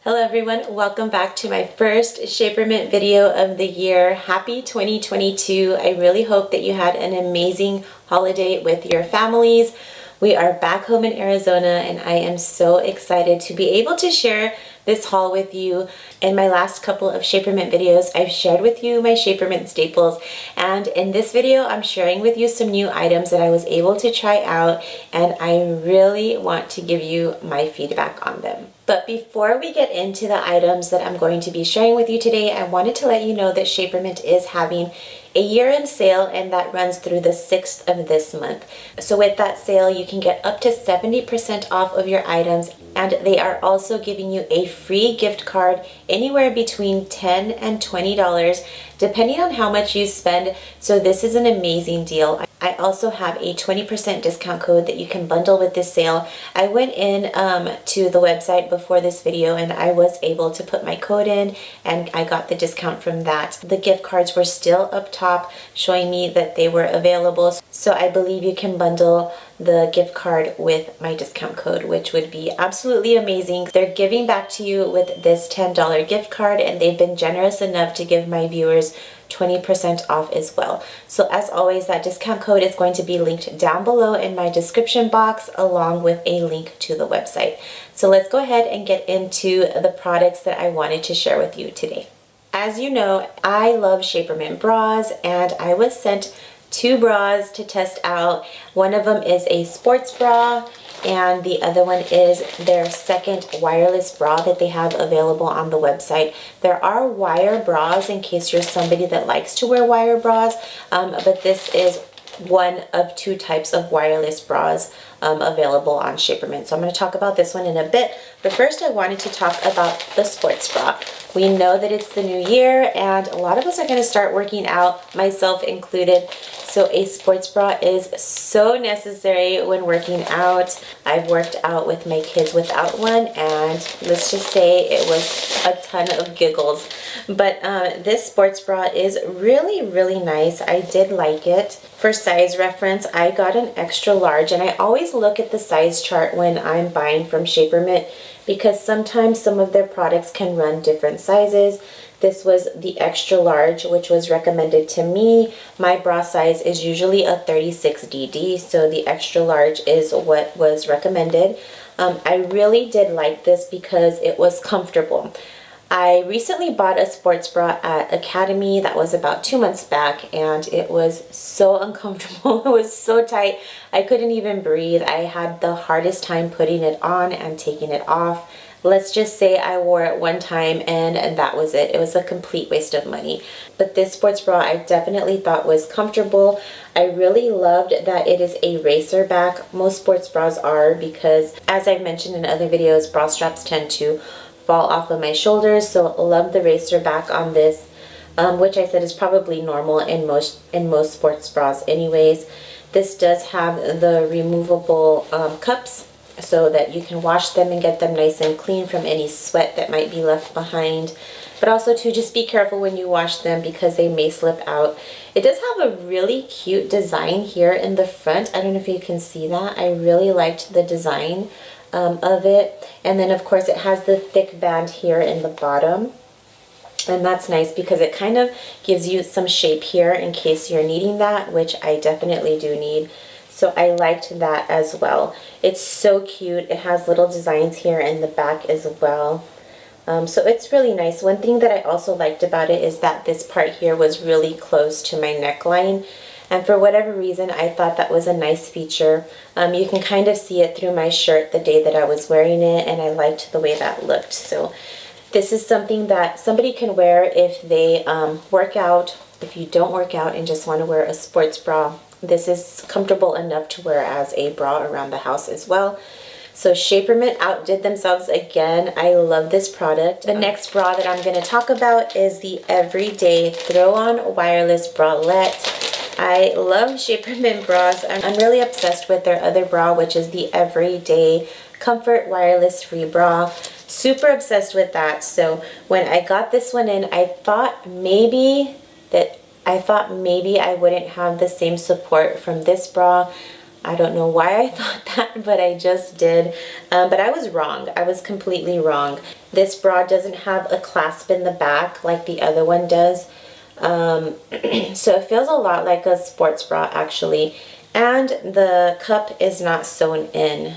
Hello everyone, welcome back to my first Shapermint video of the year. Happy 2022. I really hope that you had an amazing holiday with your families. We are back home in Arizona and I am so excited to be able to share this haul with you. In my last couple of Shapermint videos, I've shared with you my Shapermint staples, and in this video I'm sharing with you some new items that I was able to try out, and I really want to give you my feedback on them. But before we get into the items that I'm going to be sharing with you today, I wanted to let you know that Shapermint is having a year-end sale, and that runs through the 6th of this month. So with that sale, you can get up to 70% off of your items, and they are also giving you a free gift card anywhere between $10 and $20 depending on how much you spend. So this is an amazing deal. I also have a 20% discount code that you can bundle with this sale. I went in to the website before this video and I was able to put my code in and I got the discount from that. The gift cards were still up top showing me that they were available. So I believe you can bundle the gift card with my discount code, which would be absolutely amazing. They're giving back to you with this $10 gift card, and they've been generous enough to give my viewers 20% off as well. So as always, that discount code is going to be linked down below in my description box along with a link to the website. So let's go ahead and get into the products that I wanted to share with you today. As you know, I love Shapermint bras, and I was sent 2 bras to test out. One of them is a sports bra, and the other one is their second wireless bra that they have available on the website. There are wire bras in case you're somebody that likes to wear wire bras, but this is one of 2 types of wireless bras available on Shapermint. So I'm going to talk about this one in a bit, but first I wanted to talk about the sports bra. We know that it's the new year and a lot of us are going to start working out, myself included. So a sports bra is so necessary when working out. I've worked out with my kids without one, and let's just say it was a ton of giggles. But this sports bra is really nice. I did like it. For size reference, I got an extra large, and I always look at the size chart when I'm buying from Shapermint because sometimes some of their products can run different sizes. This was the extra large, which was recommended to me. My bra size is usually a 36DD, so the extra large is what was recommended. I really did like this because it was comfortable. I recently bought a sports bra at Academy that was about 2 months back, and it was so uncomfortable. It was so tight. I couldn't even breathe. I had the hardest time putting it on and taking it off. Let's just say I wore it one time and that was it. It was a complete waste of money. But this sports bra I definitely thought was comfortable. I really loved that it is a racer back. Most sports bras are, because as I've mentioned in other videos, bra straps tend to fall off of my shoulders. So I love the racer back on this, which I said is probably normal in most sports bras anyways. This does have the removable cups, so that you can wash them and get them nice and clean from any sweat that might be left behind. But also to just be careful when you wash them because they may slip out. It does have a really cute design here in the front. I don't know if you can see that. I really liked the design of it. And then of course it has the thick band here in the bottom. And that's nice because it kind of gives you some shape here in case you're needing that, which I definitely do need. So I liked that as well. It's so cute. It has little designs here in the back as well. So it's really nice. One thing that I also liked about it is that this part here was really close to my neckline. And for whatever reason, I thought that was a nice feature. You can kind of see it through my shirt the day that I was wearing it, and I liked the way that looked. So this is something that somebody can wear if they work out. If you don't work out and just want to wear a sports bra, this is comfortable enough to wear as a bra around the house as well. So Shapermint outdid themselves again. I love this product. The next bra that I'm going to talk about is the Everyday Throw-On Wireless Bralette. I love Shapermint bras. I'm really obsessed with their other bra, which is the Everyday Comfort Wireless Free Bra. Super obsessed with that. So when I got this one in, I thought maybe I wouldn't have the same support from this bra, I don't know why I thought that, but I just did. But I was wrong. I was completely wrong. This bra doesn't have a clasp in the back like the other one does. So it feels a lot like a sports bra actually. And the cup is not sewn in.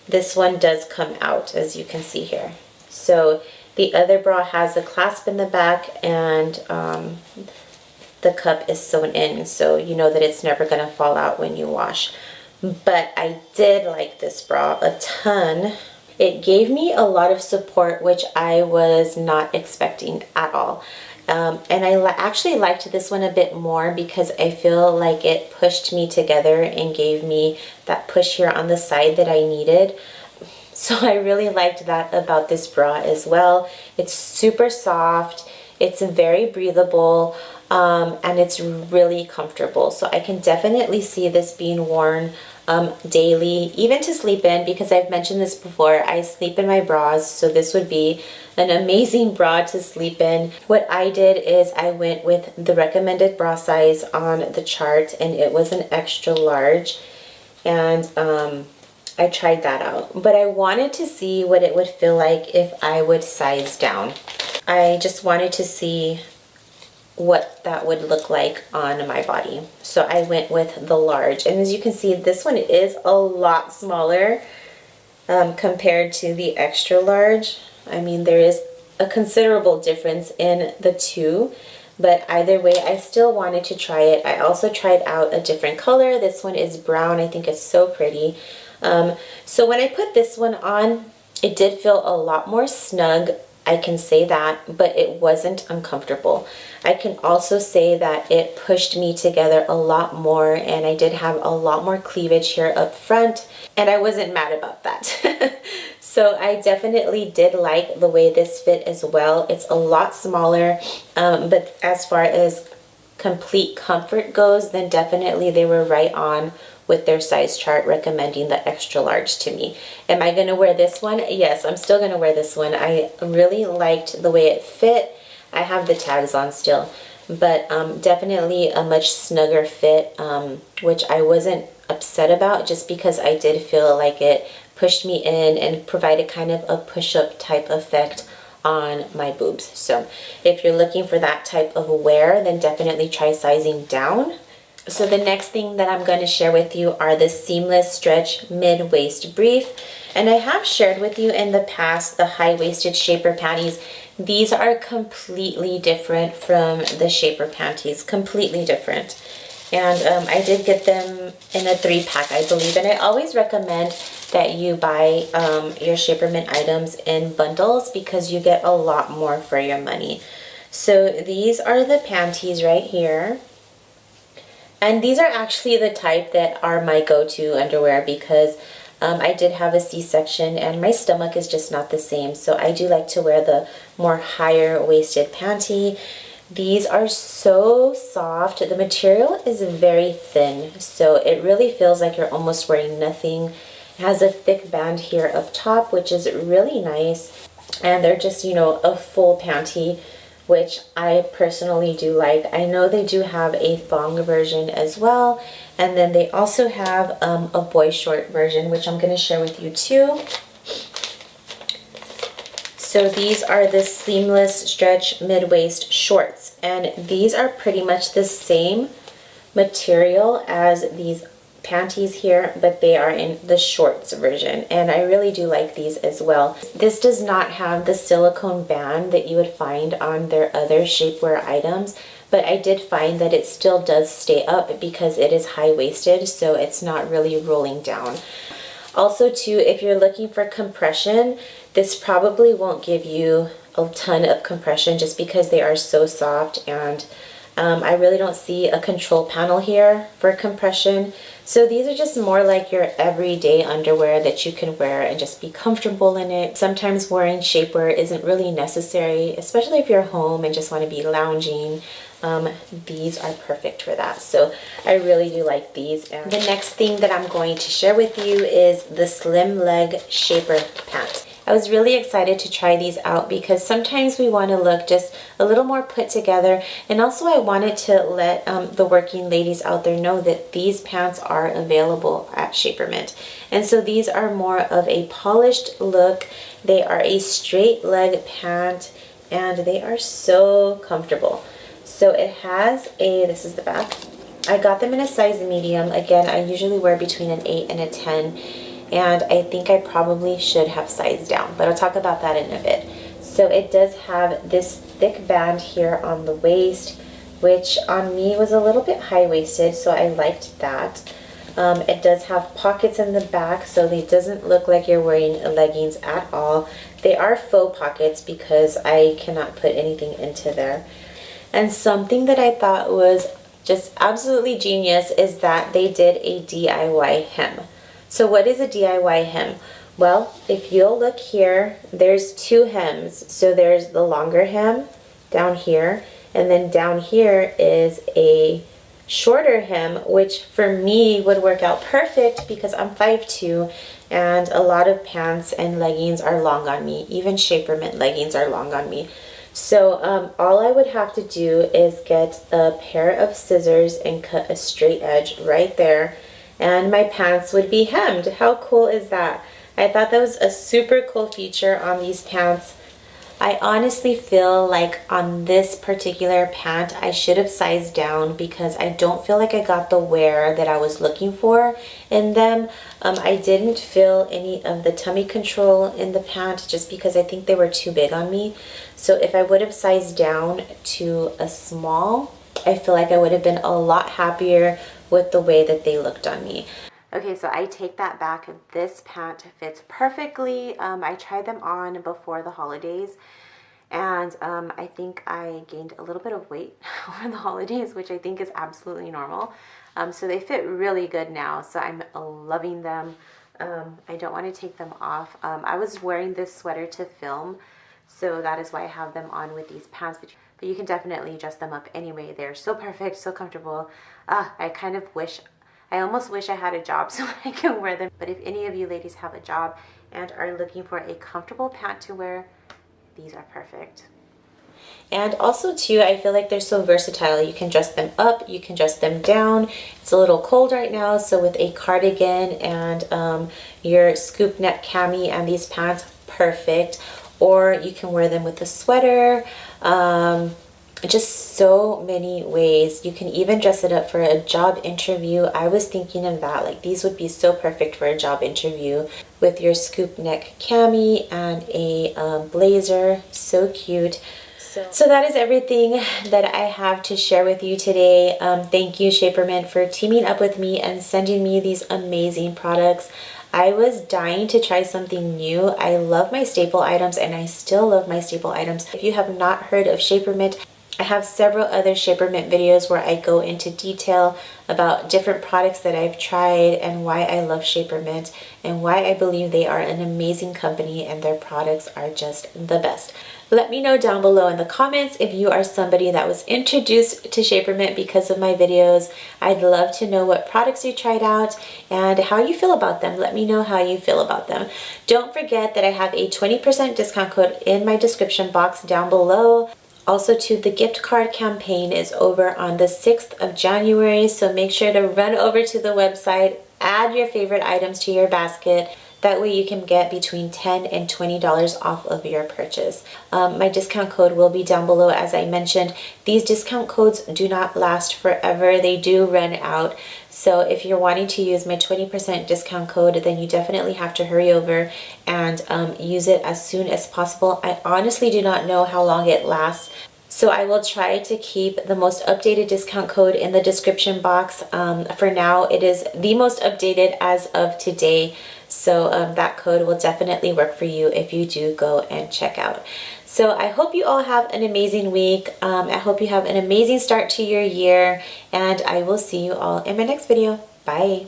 This one does come out, as you can see here. So the other bra has a clasp in the back, and the cup is sewn in, so you know that it's never going to fall out when you wash. But I did like this bra a ton. It gave me a lot of support, which I was not expecting at all. And I actually liked this one a bit more because I feel like it pushed me together and gave me that push here on the side that I needed. So I really liked that about this bra as well. It's super soft, it's very breathable, and it's really comfortable. So I can definitely see this being worn daily, even to sleep in, because I've mentioned this before, I sleep in my bras, so this would be an amazing bra to sleep in. What I did is I went with the recommended bra size on the chart, and it was an extra large, and I tried that out. But I wanted to see what it would feel like if I would size down. I just wanted to see what that would look like on my body. So I went with the large, and as you can see, this one is a lot smaller compared to the extra large. I mean, there is a considerable difference in the two, but either way, I still wanted to try it. I also tried out a different color. This one is brown. I think it's so pretty. So when I put this one on, it did feel a lot more snug, I can say that, but it wasn't uncomfortable. I can also say that it pushed me together a lot more, and I did have a lot more cleavage here up front, and I wasn't mad about that. So I definitely did like the way this fit as well. It's a lot smaller, but as far as complete comfort goes, then definitely they were right on with their size chart recommending the extra large to me. Am I going to wear this one? Yes, I'm still going to wear this one. I really liked the way it fit. I have the tags on still, but definitely a much snugger fit, which I wasn't upset about, just because I did feel like it pushed me in and provided kind of a push-up type effect on my boobs. So if you're looking for that type of wear, then definitely try sizing down. So the next thing that I'm going to share with you are the seamless stretch mid-waist brief. And I have shared with you in the past the high-waisted Shaper panties. These are completely different from the Shaper panties, completely different. And I did get them in a 3-pack, I believe. And I always recommend that you buy your Shapermint items in bundles because you get a lot more for your money. So these are the panties right here. And these are actually the type that are my go-to underwear because I did have a C-section and my stomach is just not the same. So I do like to wear the more higher waisted panty. These are so soft. The material is very thin, so it really feels like you're almost wearing nothing. It has a thick band here up top, which is really nice. And they're just, you know, a full panty, which I personally do like. I know they do have a thong version as well, and then they also have a boy short version, which I'm going to share with you too. So these are the seamless stretch mid-waist shorts, and these are pretty much the same material as these panties here, but they are in the shorts version, and I really do like these as well. This does not have the silicone band that you would find on their other shapewear items, but I did find that it still does stay up because it is high-waisted, so it's not really rolling down. Also too, if you're looking for compression, this probably won't give you a ton of compression just because they are so soft, and I really don't see a control panel here for compression. So these are just more like your everyday underwear that you can wear and just be comfortable in it. Sometimes wearing shapewear isn't really necessary, especially if you're home and just want to be lounging. These are perfect for that. So I really do like these. And the next thing that I'm going to share with you is the slim leg shaper pant. I was really excited to try these out because sometimes we want to look just a little more put together, and also I wanted to let the working ladies out there know that these pants are available at Shapermint. And so these are more of a polished look. They are a straight leg pant and they are so comfortable. So it has this is the back. I got them in a size medium. Again, I usually wear between an 8 and a 10. And I think I probably should have sized down, but I'll talk about that in a bit. So it does have this thick band here on the waist, which on me was a little bit high-waisted, so I liked that. It does have pockets in the back, so it doesn't look like you're wearing leggings at all. They are faux pockets because I cannot put anything into there. And something that I thought was just absolutely genius is that they did a DIY hem. So what is a DIY hem? Well, if you'll look here, there's two hems. So there's the longer hem down here, and then down here is a shorter hem, which for me would work out perfect because I'm 5'2", and a lot of pants and leggings are long on me. Even Shapermint leggings are long on me. So all I would have to do is get a pair of scissors and cut a straight edge right there, and my pants would be hemmed. How cool is that? I thought that was a super cool feature on these pants. I honestly feel like on this particular pant I should have sized down because I don't feel like I got the wear that I was looking for in them. I didn't feel any of the tummy control in the pant just because I think they were too big on me. So if I would have sized down to a small, I feel like I would have been a lot happier with the way that they looked on me. Okay, so I take that back. This pant fits perfectly. I tried them on before the holidays, and I think I gained a little bit of weight over the holidays, which I think is absolutely normal. So they fit really good now, so I'm loving them. I don't want to take them off. I was wearing this sweater to film, so that is why I have them on with these pants, but you can definitely dress them up anyway. They're so perfect, so comfortable. I almost wish I had a job so I can wear them. But if any of you ladies have a job and are looking for a comfortable pant to wear, these are perfect. And also too, I feel like they're so versatile. You can dress them up, you can dress them down. It's a little cold right now, so with a cardigan and your scoop neck cami and these pants, perfect. Or you can wear them with a sweater. Just so many ways. You can even dress it up for a job interview. I was thinking of that, like these would be so perfect for a job interview with your scoop neck cami and a blazer. So cute. So that is everything that I have to share with you today. Thank you, Shapermint, for teaming up with me and sending me these amazing products. I was dying to try something new. I love my staple items and I still love my staple items. If you have not heard of Shapermint, I have several other Shapermint videos where I go into detail about different products that I've tried and why I love Shapermint and why I believe they are an amazing company and their products are just the best. Let me know down below in the comments if you are somebody that was introduced to Shapermint because of my videos. I'd love to know what products you tried out and how you feel about them. Let me know how you feel about them. Don't forget that I have a 20% discount code in my description box down below. Also too, the gift card campaign is over on the 6th of January, so make sure to run over to the website, add your favorite items to your basket. That way you can get between $10 and $20 off of your purchase. My discount code will be down below as I mentioned. These discount codes do not last forever. They do run out. So if you're wanting to use my 20% discount code, then you definitely have to hurry over and use it as soon as possible. I honestly do not know how long it lasts. So I will try to keep the most updated discount code in the description box. For now, it is the most updated as of today. So that code will definitely work for you if you do go and check out. So I hope you all have an amazing week. I hope you have an amazing start to your year, and I will see you all in my next video. Bye.